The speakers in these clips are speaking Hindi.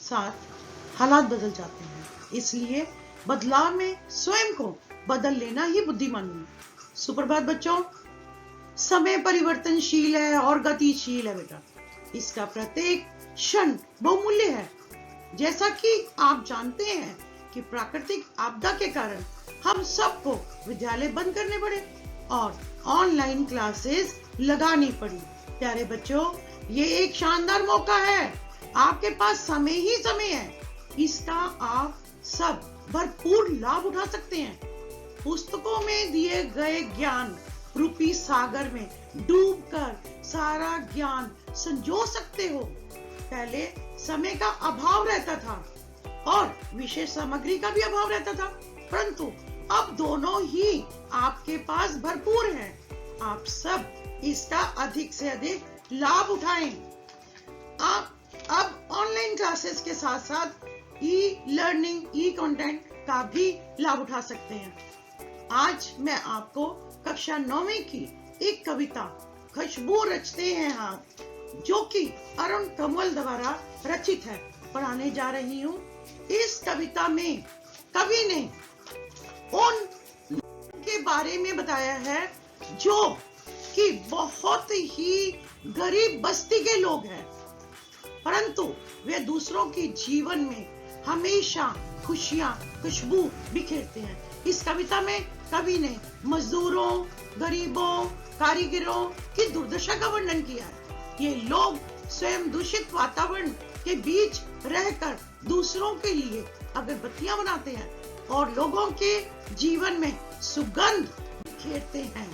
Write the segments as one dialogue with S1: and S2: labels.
S1: साथ हालात बदल जाते हैं। इसलिए बदलाव में स्वयं को बदल लेना ही बुद्धिमानी है। सुप्रभात बच्चों। समय परिवर्तनशील है और गतिशील है बेटा। इसका प्रत्येक क्षण बहुमूल्य है। जैसा कि आप जानते हैं कि प्राकृतिक आपदा के कारण हम सबको विद्यालय बंद करने पड़े और ऑनलाइन क्लासेस लगानी पड़ी। प्यारे बच्चों, ये एक शानदार मौका है। आपके पास समय ही समय है। इसका आप सब भरपूर लाभ उठा सकते हैं। पुस्तकों में दिए गए ज्ञान रूपी सागर में डूबकर सारा ज्ञान संजो सकते हो। पहले समय का अभाव रहता था और विशेष सामग्री का भी अभाव रहता था, परंतु अब दोनों ही आपके पास भरपूर है। आप सब इसका अधिक से अधिक लाभ उठाएं। आप अब ऑनलाइन क्लासेस के साथ साथ ई लर्निंग, ई कंटेंट का भी लाभ उठा सकते हैं। आज मैं आपको कक्षा 9वीं की एक कविता खुशबू रचते हैं हाथ, जो कि अरुण कमल द्वारा रचित है, पढ़ाने जा रही हूँ। इस कविता में कवि ने उन लोगों के बारे में बताया है जो कि बहुत ही गरीब बस्ती के लोग हैं, परंतु वे दूसरों के जीवन में हमेशा खुशियां, खुशबू बिखेरते हैं। इस कविता में कवि ने मजदूरों, गरीबों, कारीगरों की दुर्दशा का वर्णन किया है। ये लोग स्वयं दूषित वातावरण के बीच रहकर दूसरों के लिए अगरबत्तियां बनाते हैं और लोगों के जीवन में सुगंध बिखेरते हैं।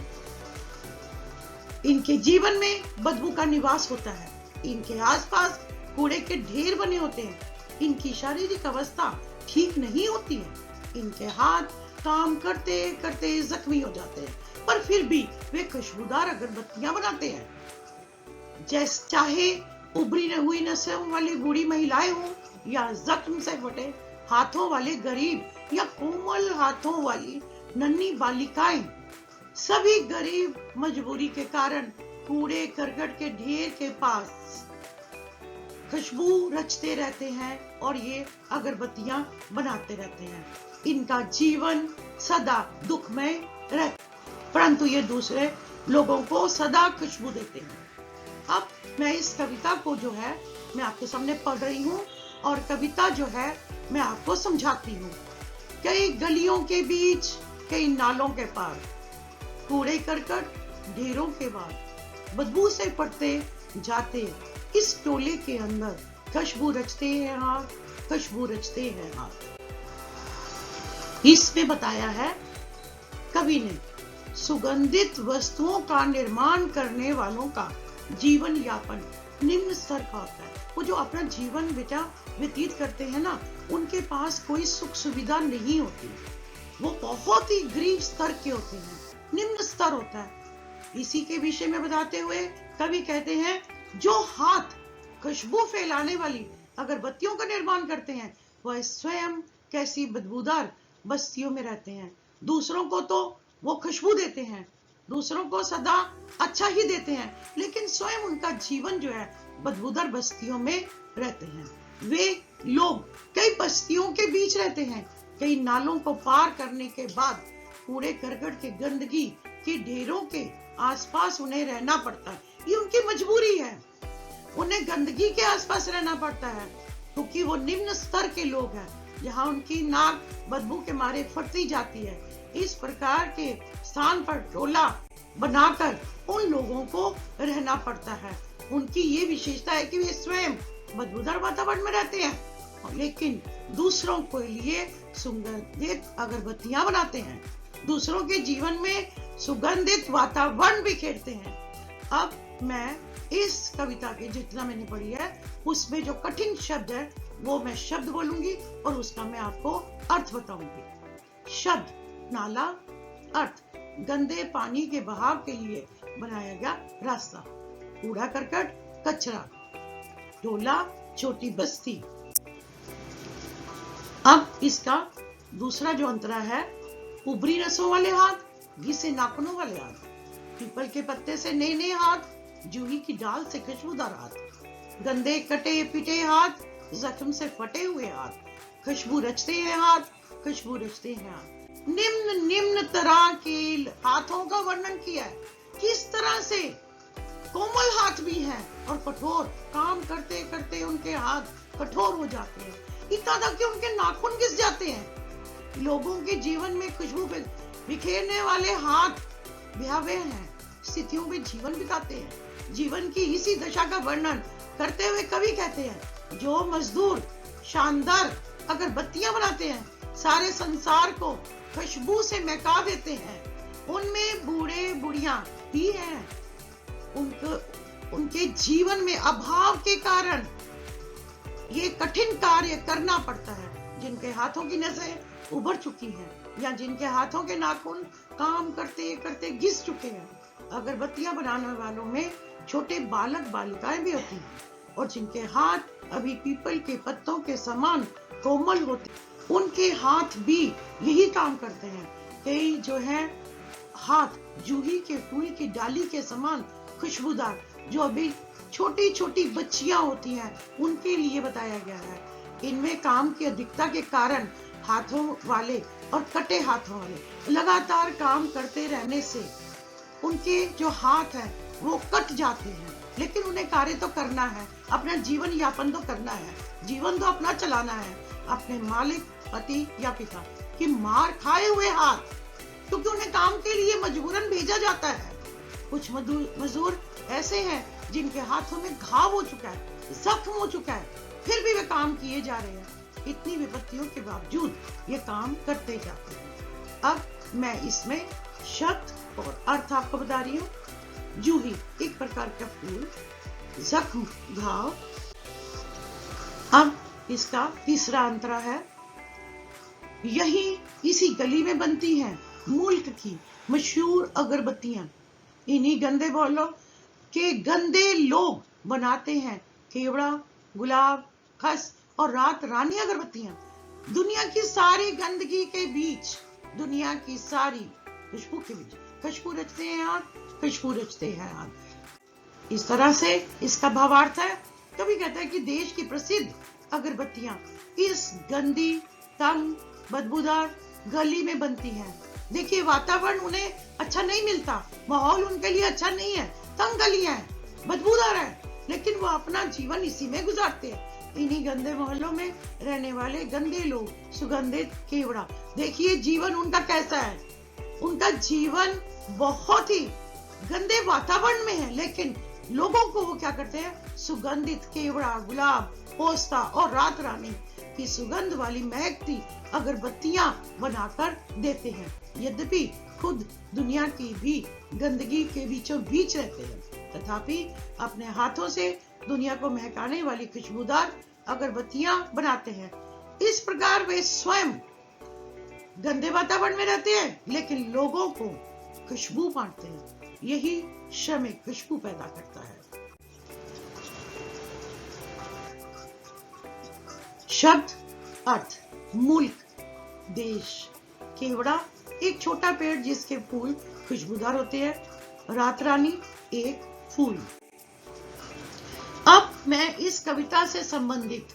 S1: इनके जीवन में बदबू का निवास होता है। इनके आसपास कूड़े के ढेर बने होते हैं। इनकी शारीरिक अवस्था ठीक नहीं होती है। इनके हाथ काम करते करते जख्मी हो जाते हैं, पर फिर भी वे खुशबूदार अगरबत्तियां बनाते हैं। जैसे चाहे उभरी हुई नसों वाली बूढ़ी महिलाएं हों या जख्म से फटे हाथों वाले गरीब या कोमल हाथों वाली नन्ही बालिकाएं, सभी गरीब मजबूरी के कारण कूड़े करकट के ढेर के पास खुशबू रचते रहते हैं और ये अगरबत्तियां बनाते रहते हैं। इनका जीवन सदा दुखमय रहता, परंतु ये दूसरे लोगों को सदा खुशबू देते हैं। अब मैं इस कविता को जो है मैं आपके सामने पढ़ रही हूँ और कविता जो है मैं आपको समझाती हूँ। कई गलियों के बीच, कई नालों के पार, कूड़े करकट ढेरों के बाद, बदबू से पड़ते जाते इस टोले के अंदर खुशबू रचते हैं हाथ, खुशबू रचते हैं हाथ। इसमें बताया है कवि ने, सुगंधित वस्तुओं का निर्माण करने वालों का जीवन यापन निम्न स्तर का होता है। वो जो अपना जीवन बेटा व्यतीत करते हैं ना, उनके पास कोई सुख सुविधा नहीं होती। वो बहुत ही गरीब स्तर के होते हैं, निम्न स्तर होता है। इसी के विषय में बताते हुए कवि कहते हैं, जो हाथ खुशबू फैलाने वाली अगरबत्तियों का निर्माण करते हैं, वह स्वयं कैसी बदबूदार बस्तियों में रहते हैं। दूसरों को तो वो खुशबू देते हैं, दूसरों को सदा अच्छा ही देते हैं, लेकिन स्वयं उनका जीवन जो है बदबूदार बस्तियों में रहते हैं। वे लोग कई बस्तियों के बीच रहते हैं। कई नालों को पार करने के बाद कूड़े करकट के गंदगी के ढेरों के आसपास उन्हें रहना पड़ता है। ये उनकी मजबूरी है, उन्हें गंदगी के आसपास रहना पड़ता है, क्योंकि वो निम्न स्तर के लोग हैं, जहाँ उनकी नाक बदबू के मारे फटती जाती है। इस प्रकार के स्थान पर टोला बनाकर उन लोगों को रहना पड़ता है। उनकी ये विशेषता है कि वे स्वयं बदबूदार वातावरण में रहते हैं, लेकिन दूसरों के लिए सुगंधित अगरबत्तियां बनाते हैं, दूसरों के जीवन में सुगंधित वातावरण बिखेरते हैं। अब मैं इस कविता के जितना मैंने पढ़ी है उसमें जो कठिन शब्द है वो मैं शब्द बोलूंगी और उसका मैं आपको अर्थ बताऊंगी। शब्द नाला, अर्थ गंदे पानी के बहाव के लिए बनाया गया रास्ता, कूड़ा करकट कचरा, टोला छोटी बस्ती। अब इसका दूसरा जो अंतरा है, उभरी नसों वाले हाथ, घी से नाखूनों वाले हाथ, पीपल के पत्ते से नए नए हाथ, जूही की डाल से खुशबूदार हाथ, गंदे कटे पिटे हाथ, जख्म से फटे हुए हाथ, खुशबू रचते हैं हाथ, खुशबू रचते हैं हाथ। निम्न निम्न तरह के हाथों का वर्णन किया है, किस तरह से कोमल हाथ भी हैं और कठोर, काम करते करते उनके हाथ कठोर हो जाते हैं, इतना तक कि उनके नाखून घिस जाते हैं। लोगों के जीवन में खुशबू बिखेरने वाले हाथ भयावह हैं, स्थितियों में जीवन बिताते हैं। जीवन की इसी दशा का वर्णन करते हुए कवि कहते हैं, जो मजदूर शानदार अगरबत्तियां बनाते हैं, सारे संसार को खुशबू से महका देते हैं, उनमें बूढ़े बुढ़िया भी हैं। उनके जीवन में अभाव के कारण ये कठिन कार्य करना पड़ता है। जिनके हाथों की नसें उभर चुकी हैं या जिनके हाथों के नाखून काम करते करते घिस चुके हैं। अगरबत्तियां बनाने वालों में छोटे बालक बालिकाएं भी होती हैं और जिनके हाथ अभी पीपल के पत्तों के समान कोमल होते, उनके हाथ भी यही काम करते हैं। कई जो है हाथ जूही के फूल की डाली के समान खुशबूदार, जो अभी छोटी छोटी बच्चियां होती हैं, उनके लिए बताया गया है। इनमें काम की अधिकता के कारण हाथों वाले और कटे हाथों वाले लगातार काम करते रहने से उनके जो हाथ हैं वो कट जाते हैं, लेकिन उन्हें कार्य तो करना है, अपना जीवन यापन तो करना है, जीवन तो अपना चलाना है, अपने मालिक पति या पिता की मार खाए हुए हाथ, क्योंकि उन्हें काम के लिए मजबूरन भेजा जाता है। कुछ मजदूर ऐसे हैं जिनके हाथों में घाव हो चुका है, जख्म हो चुका है, फिर भी वे काम किए जा रहे हैं। इतनी विपत्तियों के बावजूद ये काम करते जाते हैं। अब मैं इसमें शब्द और अर्थ आपको बता रही हूँ। जूही एक प्रकार का फूल, जख्म घाव। अब इसका तीसरा अंतरा है, यही इसी गली में बनती हैं मुल्क की मशहूर अगरबत्तियां। इन्हीं गंदे बोलों के गंदे लोग बनाते हैं केवड़ा, गुलाब, खस और रात रानी अगरबत्तियां। दुनिया की सारी गंदगी के बीच, दुनिया की सारी खुशबू के बीच खुशबू रचते हैं हाथ, खुशबू रचते हैं हाथ। इस तरह से इसका भावार्थ है। कभी कहता है कि देश की प्रसिद्ध अगरबत्तियां इस गंदी, तंग, बदबूदार गली में बनती हैं। देखिए, वातावरण उन्हें अच्छा नहीं मिलता, माहौल उनके लिए अच्छा नहीं है, तंग गलियां हैं, बदबूदार है, लेकिन वो अपना जीवन इसी में गुजारते हैं। इन्हीं गंदे मोहल्लों में रहने वाले गंदे लोग, सुगंधित केवड़ा। देखिए जीवन उनका कैसा है, उनका जीवन बहुत ही गंदे वातावरण में है, लेकिन लोगों को वो क्या करते हैं, सुगंधित केवड़ा, गुलाब, पोस्ता और रात रानी की सुगंध वाली महकती अगरबत्तियां बनाकर देते हैं। यद्यपि खुद दुनिया की भी गंदगी के बीचों बीच रहते हैं, तथापि अपने हाथों से दुनिया को महकाने वाली खुशबूदार अगरबत्तियां बनाते हैं। इस प्रकार वे स्वयं गंदे वातावरण में रहते हैं, लेकिन लोगों को खुशबू बांटते हैं। यही श्रम एक खुशबू पैदा करता है। शब्द अर्थ, मुल्क, देश। केवड़ा एक छोटा पेड़ जिसके फूल खुशबूदार होते हैं। रात रानी एक फूल। अब मैं इस कविता से संबंधित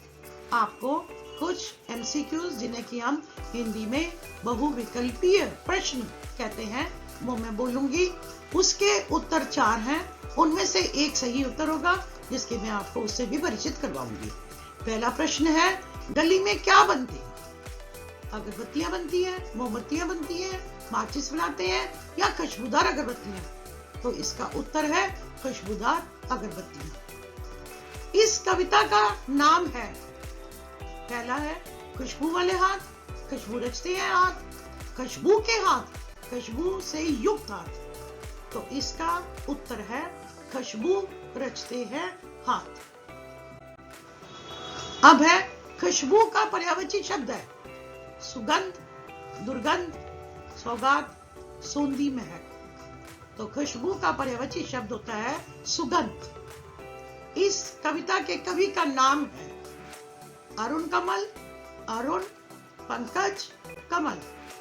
S1: आपको कुछ एमसीक्यूज, जिन्हें कि हम हिंदी में बहुविकल्पीय प्रश्न कहते हैं, वो मैं बोलूंगी। उसके उत्तर 4 हैं, उनमें से एक सही उत्तर होगा, जिसके मैं आपको उससे भी परिचित करवाऊंगी। पहला प्रश्न है, गली में क्या बनती है? अगरबत्तियां बनती हैं, मोमबत्तियां बनती हैं, माचिस बनाते हैं या खुशबूदार अगरबत्तियां? तो इसका उत्तर है खुशबूदार अगरबत्तियां। इस कविता का नाम है, पहला है खुशबू वाले हाथ, खुशबू रचते हैं हाथ, खुशबू के हाथ, खुशबू से युक्त हाथ। तो इसका उत्तर है खुशबू रचते हैं हाथ। अब है, खुशबू का पर्यायवाची शब्द है सुगंध, दुर्गंध, सौगात, सोंधी महक। तो खुशबू का पर्यायवाची शब्द होता है सुगंध। इस कविता के कवि का नाम है अरुण कमल, अरुण पंकज कमल।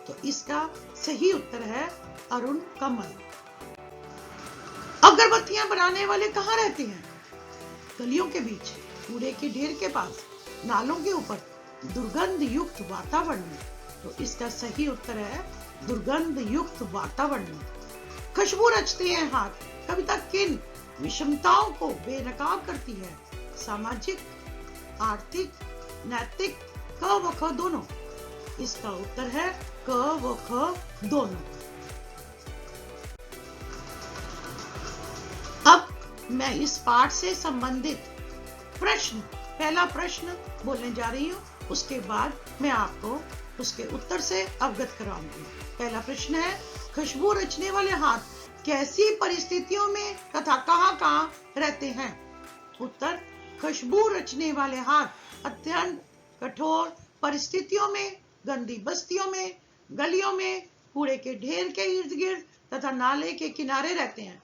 S1: तो इसका सही उत्तर है अरुण कमल। अगरबत्तियां बनाने वाले कहाँ रहते हैं? गलियों के बीच, कूड़े के ढेर के पास, नालों के ऊपर दुर्गंध युक्त वातावरण में। तो इसका सही उत्तर है दुर्गंध युक्त वातावरण में। खुशबू रचते हैं हाथ, कविता किन विषमताओं को बेनकाब करती है? सामाजिक, आर्थिक, नैतिक, क व ख दोनों। इसका उत्तर है क व ख दोनों। अब मैं इस पाठ से संबंधित प्रश्न, पहला प्रश्न बोलने जा रही हूँ, उसके बाद मैं आपको उसके उत्तर से अवगत कराऊंगी। पहला प्रश्न है, खुशबू रचने वाले हाथ कैसी परिस्थितियों में तथा कहाँ रहते हैं? उत्तर, खुशबू रचने वाले हाथ अत्यंत कठोर परिस्थितियों में, गंदी बस्तियों में, गलियों में, कूड़े के ढेर के इर्द गिर्द तथा नाले के किनारे रहते हैं।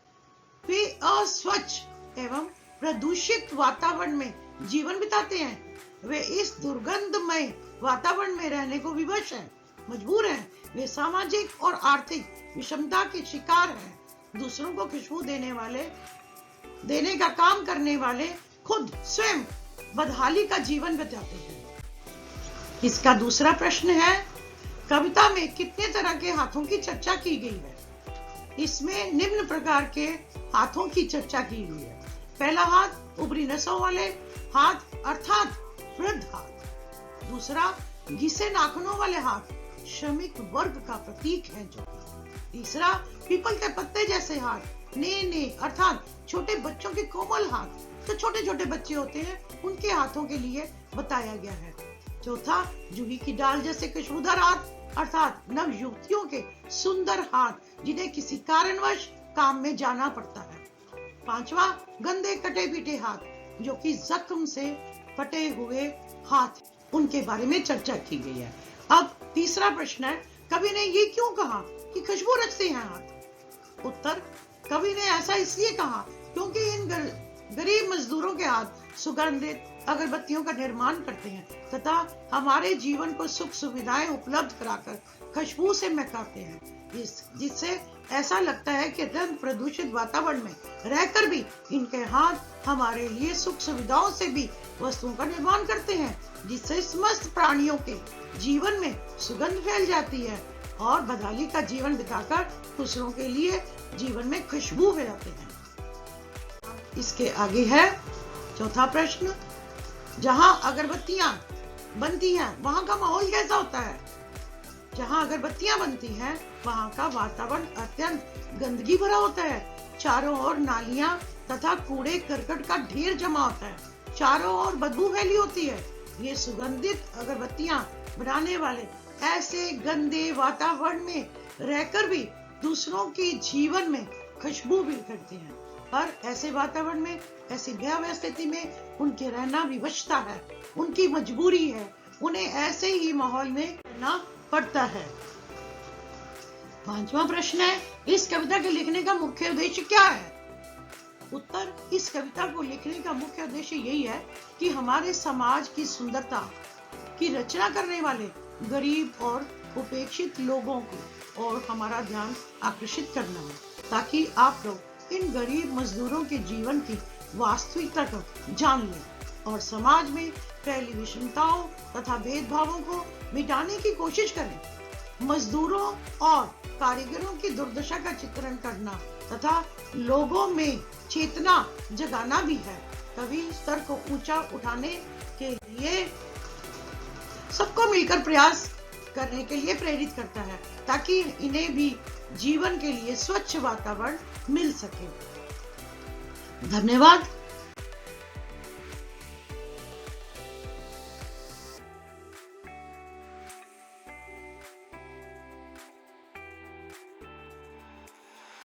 S1: वे अस्वच्छ एवं प्रदूषित वातावरण में जीवन बिताते हैं। वे इस दुर्गंधमय वातावरण में रहने को विवश हैं, मजबूर हैं। वे सामाजिक और आर्थिक विषमता के शिकार हैं। दूसरों को खुशबू देने का काम करने वाले खुद स्वयं बदहाली का जीवन बिताते हैं। इसका दूसरा प्रश्न है, कविता में कितने तरह के हाथों की चर्चा की गई है? इसमें निम्न प्रकार के हाथों की चर्चा की गई है। पहला हाथ, उभरी नसों वाले हाथ अर्थात वृद्ध हाथ। दूसरा, घिसे नाखूनों वाले हाथ, श्रमिक वर्ग का प्रतीक है जो। तीसरा, पीपल के पत्ते जैसे हाथ, ने अर्थात छोटे बच्चों के कोमल हाथ, तो छोटे छोटे बच्चे होते हैं उनके हाथों के लिए बताया गया है। चौथा, जूही की डाल जैसे खुशबूदार हाथ अर्थात नव युवतियों के सुंदर हाथ जिन्हें किसी कारणवश काम में जाना पड़ता है। पांचवा, गंदे कटे पीटे हाथ जो कि जख्म से फटे हुए हाथ, उनके बारे में चर्चा की गई है। अब तीसरा प्रश्न है, कवि ने ये क्यों कहा कि खुशबू रचते हैं हाथ? उत्तर, कवि ने ऐसा इसलिए कहा क्योंकि इन गरीब मजदूरों के हाथ सुगंधित अगरबत्तियों का निर्माण करते हैं तथा हमारे जीवन को सुख सुविधाएं उपलब्ध कराकर खुशबू से महकाते हैं, जिससे ऐसा लगता है कि अत्यंत प्रदूषित वातावरण में रहकर भी इनके हाथ हमारे लिए सुख सुविधाओं से भी वस्तुओं का निर्माण करते हैं, जिससे समस्त प्राणियों के जीवन में सुगंध फैल जाती है और बदहाली का जीवन बिताकर दूसरों के लिए जीवन में खुशबू फैलाते हैं। इसके आगे है चौथा प्रश्न, जहां अगरबत्तियां बनती हैं वहां का माहौल कैसा होता है? जहां अगरबत्तियां बनती हैं वहां का वातावरण अत्यंत गंदगी भरा होता है। चारों ओर नालियां तथा कूड़े करकट का ढेर जमा होता है। चारों ओर बदबू फैली होती है। ये सुगंधित अगरबत्तियां बनाने वाले ऐसे गंदे वातावरण में रहकर भी दूसरों के जीवन में खुशबू भी करते हैं, पर ऐसे वातावरण में, ऐसी भयावह स्थिति में उनके रहना विवशता है, उनकी मजबूरी है, उन्हें ऐसे ही माहौल में रहना पड़ता है। पांचवा प्रश्न है, इस कविता के लिखने का मुख्य उद्देश्य क्या है? उत्तर, इस कविता को लिखने का मुख्य उद्देश्य यही है कि हमारे समाज की सुंदरता की रचना करने वाले गरीब और उपेक्षित लोगों को और हमारा ध्यान आकर्षित करना है, ताकि आप लोग इन गरीब मजदूरों के जीवन की वास्तविकता को जान लें और समाज में फैली विषमताओं तथा भेदभावों को मिटाने की कोशिश करें। मजदूरों और कारीगरों की दुर्दशा का चित्रण करना तथा लोगों में चेतना जगाना भी है। कवि स्तर को ऊंचा उठाने के लिए सबको मिलकर प्रयास करने के लिए प्रेरित करता है, ताकि इन्हें भी जीवन के लिए स्वच्छ वातावरण मिल सके। धन्यवाद।